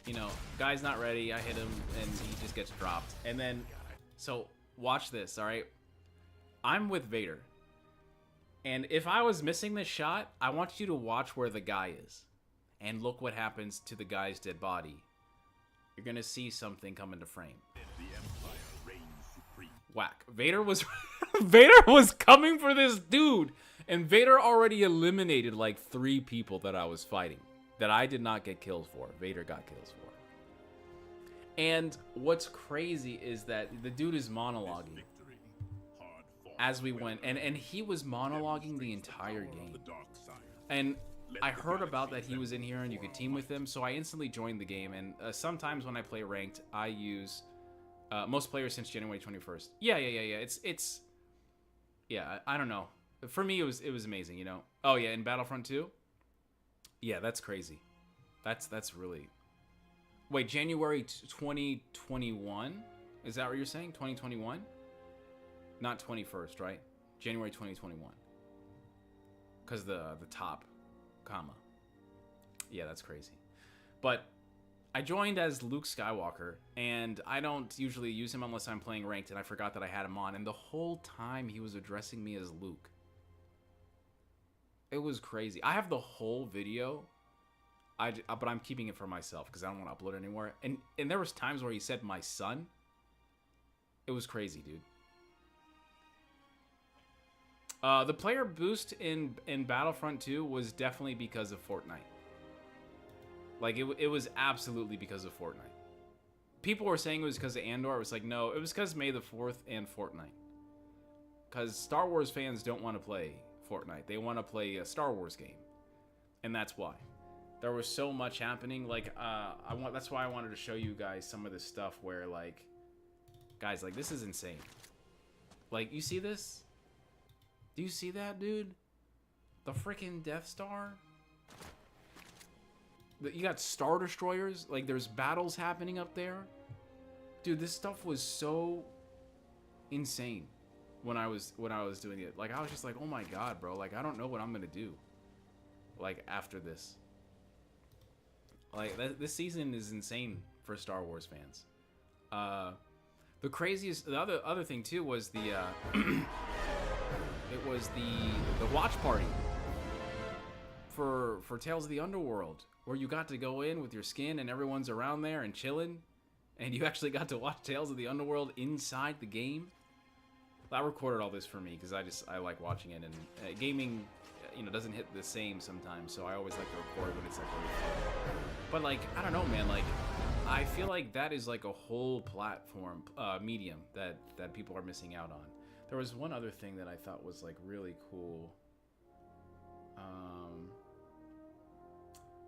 You know, guy's not ready. I hit him and he just gets dropped. And then, so watch this, all right? I'm with Vader. And if I was missing this shot, I want you to watch where the guy is. And look what happens to the guy's dead body. You're going to see something come into frame. The Empire reigns supreme. Whack. Vader was Vader was coming for this dude, and Vader already eliminated like 3 people that I was fighting that I did not get kills for. Vader got kills for. And what's crazy is that the dude is monologuing Victory, hard fought as we and went, well and he was monologuing the demonstrates entire power of game. the dark side. And I heard about that he was in here and you could team with him, so I instantly joined the game. And sometimes when I play ranked, I use most players since January 21st. Yeah. It's yeah. I don't know. For me, it was amazing. You know. Oh yeah, in Battlefront 2. Yeah, that's crazy. That's really. Wait, January 2021? Is that what you're saying? 2021? Not 21st, right? January 2021. Because the top comma. Yeah, that's crazy. But I joined as Luke Skywalker, and I don't usually use him unless I'm playing ranked, and I forgot that I had him on, and the whole time he was addressing me as Luke. It was crazy. I have the whole video but I'm keeping it for myself because I don't want to upload it anywhere. And there was times where he said my son. It was crazy, dude. The player boost in Battlefront 2 was definitely because of Fortnite. Like, it was absolutely because of Fortnite. People were saying it was because of Andor. It was like, no, it was because May the 4th and Fortnite. Because Star Wars fans don't want to play Fortnite. They want to play a Star Wars game. And that's why. There was so much happening. Like, that's why I wanted to show you guys some of this stuff where, like, guys, like, this is insane. Like, you see this? Do you see that, dude? The freaking Death Star? You got Star Destroyers. Like, there's battles happening up there. Dude, this stuff was so insane when I was doing it. Like, I was just like, oh my god, bro. Like, I don't know what I'm gonna do. Like, after this. Like, this season is insane for Star Wars fans. The craziest... The other thing, too, was the... it was the watch party for Tales of the Underworld, where you got to go in with your skin and everyone's around there and chilling, and you actually got to watch Tales of the Underworld inside the game. I recorded all this for me because I like watching it, and gaming, you know, doesn't hit the same sometimes, so I always like to record when it's like really fun. But like, I don't know, man, like, I feel like that is like a whole platform, medium that people are missing out on. There was one other thing that I thought was like really cool.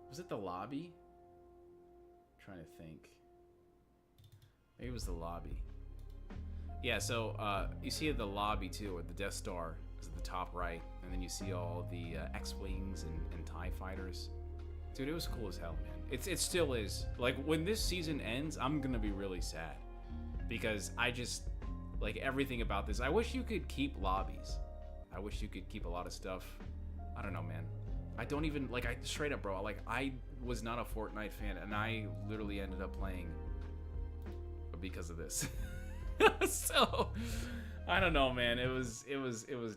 Was it the lobby? I'm trying to think. Maybe it was the lobby. Yeah, so you see the lobby too, where the Death Star is at the top right, and then you see all the X-Wings and TIE fighters. Dude, it was cool as hell, man. It still is. Like, when this season ends, I'm gonna be really sad. Because I just... Like, everything about this. I wish you could keep lobbies. I wish you could keep a lot of stuff. I don't know, man. I don't even... Like, I straight up, bro. Like, I was not a Fortnite fan, and I literally ended up playing because of this. So, I don't know, man. It was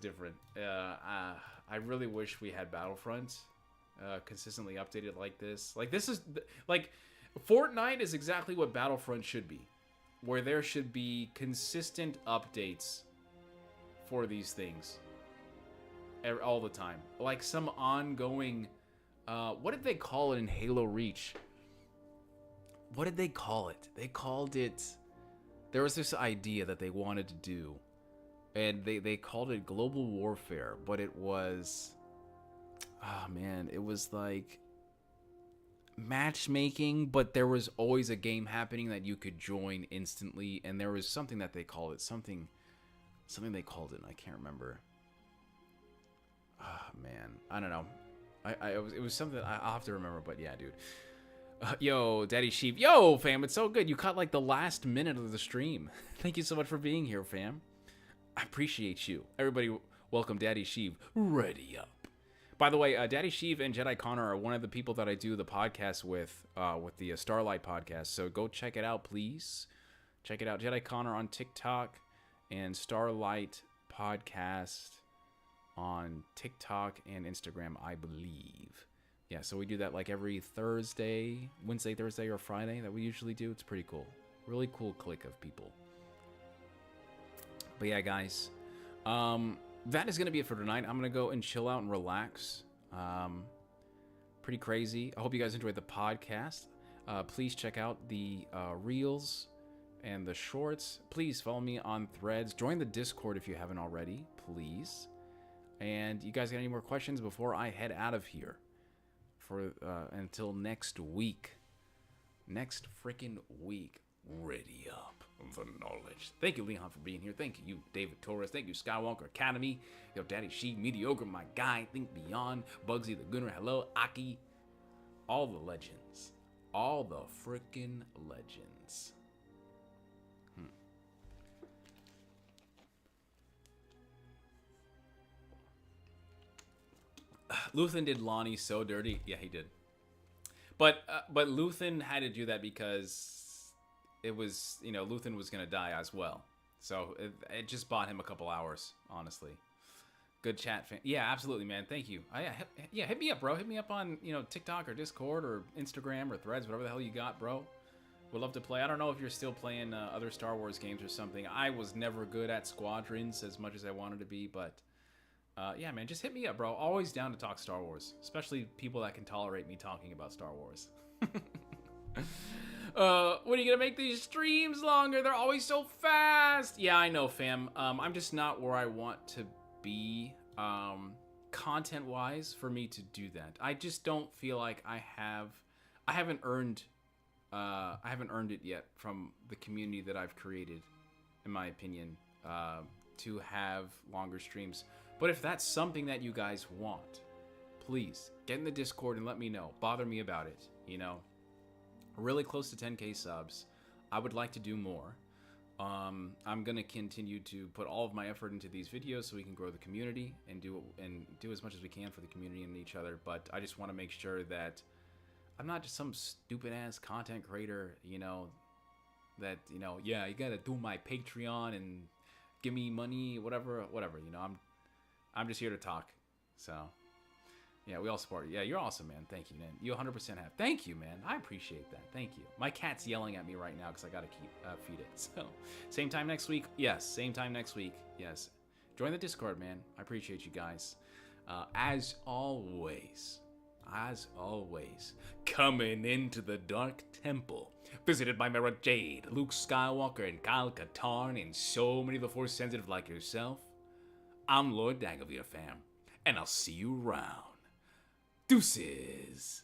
different. I really wish we had Battlefront consistently updated like this. Like, this is... Like, Fortnite is exactly what Battlefront should be. Where there should be consistent updates for these things all the time. Like some ongoing... what did they call it in Halo Reach? What did they call it? They called it... There was this idea that they wanted to do. And they called it Global Warfare. But it was... Oh, man. It was like... matchmaking, but there was always a game happening that you could join instantly, and there was something that they called it, something they called it, and I can't remember. Ah, man, I don't know. It was something I'll have to remember, but yeah, dude. Yo, Daddy Sheep, yo, fam, it's so good. You caught like the last minute of the stream. Thank you so much for being here, fam. I appreciate you. Everybody, welcome Daddy Sheep. Ready up. By the way, Daddy Sheev and Jedi Connor are one of the people that I do the podcast with the Starlight podcast. So go check it out, please. Check it out. Jedi Connor on TikTok and Starlight podcast on TikTok and Instagram, I believe. Yeah, so we do that like every Thursday, Wednesday, Thursday, or Friday that we usually do. It's pretty cool. Really cool clique of people. But yeah, guys. That is going to be it for tonight. I'm going to go and chill out and relax. Pretty crazy. I hope you guys enjoyed the podcast. Please check out the reels and the shorts. Please follow me on Threads. Join the Discord if you haven't already, please. And you guys got any more questions before I head out of here? For until next week. Next freaking week. Ready up. The knowledge. Thank you, Leon, for being here. Thank you, David Torres. Thank you, Skywalker Academy. Yo, Daddy Sheep, Mediocre, my guy. Think Beyond. Bugsy the Gunner. Hello, Aki. All the legends. All the freaking legends. Luthen did Lonnie so dirty. Yeah, he did. But Luthen had to do that because it was, you know, Luthen was going to die as well. So it just bought him a couple hours, honestly. Good chat, fan. Yeah, absolutely, man. Thank you. Yeah, hit me up, bro. Hit me up on, TikTok or Discord or Instagram or Threads, whatever the hell you got, bro. Would love to play. I don't know if you're still playing other Star Wars games or something. I was never good at Squadrons as much as I wanted to be, but yeah, man, just hit me up, bro. Always down to talk Star Wars, especially people that can tolerate me talking about Star Wars. When are you gonna make these streams longer? They're always so fast. Yeah, I know, fam. I'm just not where I want to be content-wise for me to do that. I just don't feel like I haven't earned it yet from the community that I've created, in my opinion, to have longer streams. But if that's something that you guys want, please get in the Discord and let me know. Bother me about it, Really close to 10K subs. I would like to do more. I'm gonna continue to put all of my effort into these videos so we can grow the community and do as much as we can for the community and each other. But I just want to make sure that I'm not just some stupid ass content creator, that yeah, you gotta do my Patreon and give me money, whatever. I'm just here to talk. So yeah, we all support you. Yeah, you're awesome, man. Thank you, man. You 100% have. Thank you, man. I appreciate that. Thank you. My cat's yelling at me right now because I gotta feed it. So, same time next week. Yes, same time next week. Yes. Join the Discord, man. I appreciate you guys. As always, coming into the Dark Temple, visited by Mara Jade, Luke Skywalker, and Kyle Katarn, and so many of the Force sensitive like yourself. I'm Lord Dagovere, fam, and I'll see you around. Deuces.